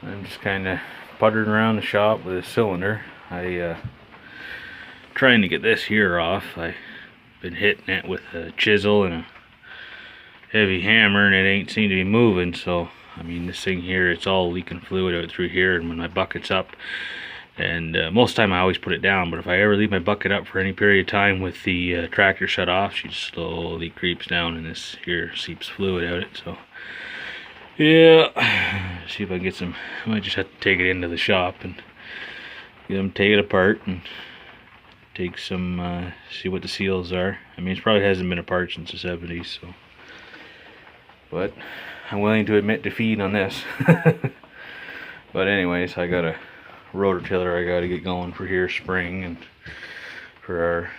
I'm just kind of puttering around the shop with a cylinder. Trying to get this here off. I've been hitting it with a chisel and a heavy hammer, and it ain't seem to be moving. So I mean, this thing here, it's all leaking fluid out through here, and when my bucket's up, and most of the time I always put it down, but if I ever leave my bucket up for any period of time with the tractor shut off, she just slowly creeps down, and this here seeps fluid out it. So yeah, see if I can get some. I might just have to take it into the shop and get them, take it apart and take some, see what the seals are. I mean, it probably hasn't been apart since the 70s, so, but I'm willing to admit defeat on this. But anyways, I got a rototiller I gotta get going for here spring and for our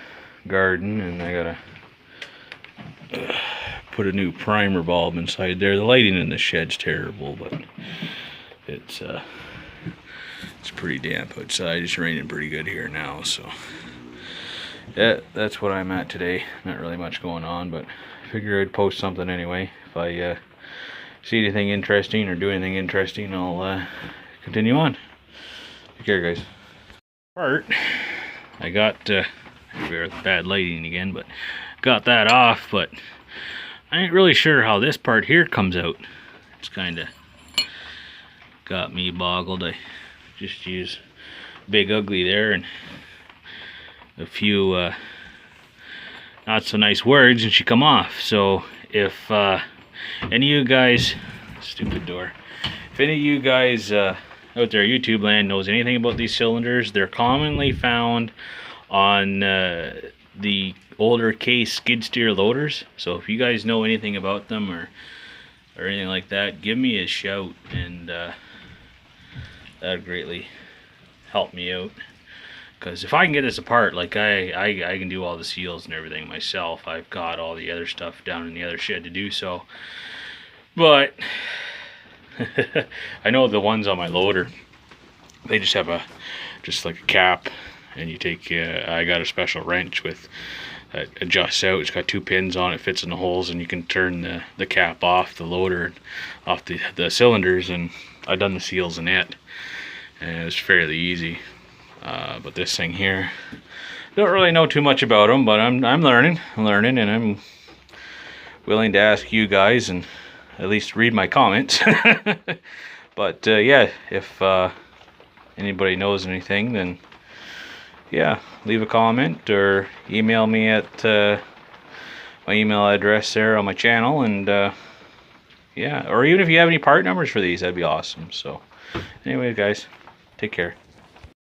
garden, and I gotta put a new primer bulb inside there. The lighting in the shed's terrible, but it's pretty damp outside. It's raining pretty good here now, so yeah, that's what I'm at today. Not really much going on, but I figure I'd post something anyway. If I see anything interesting or do anything interesting, I'll continue on. Take care, guys. I got bad lighting again, but got that off, but I ain't really sure how this part here comes out. It's kind of got me boggled. I just use Big Ugly there and a few not so nice words, and she come off. So if any of you guys, stupid door, if any of you guys out there YouTube land knows anything about these cylinders, they're commonly found on the older case skid steer loaders. So if you guys know anything about them or anything like that, give me a shout, and that'd greatly help me out. Because if I can get this apart, like I can do all the seals and everything myself. I've got all the other stuff down in the other shed to do so. But I know the ones on my loader, they just have just like a cap, and you take I got a special wrench with adjusts out. It's got 2 pins on it, fits in the holes, and you can turn the cap off the loader, off the cylinders, and I've done the seals in it, and it's fairly easy. But this thing here, don't really know too much about them, but I'm learning, and I'm willing to ask you guys and at least read my comments. But yeah, if anybody knows anything, then yeah, leave a comment or email me at my email address there on my channel, and yeah, or even if you have any part numbers for these, that'd be awesome. So anyway, guys, take care.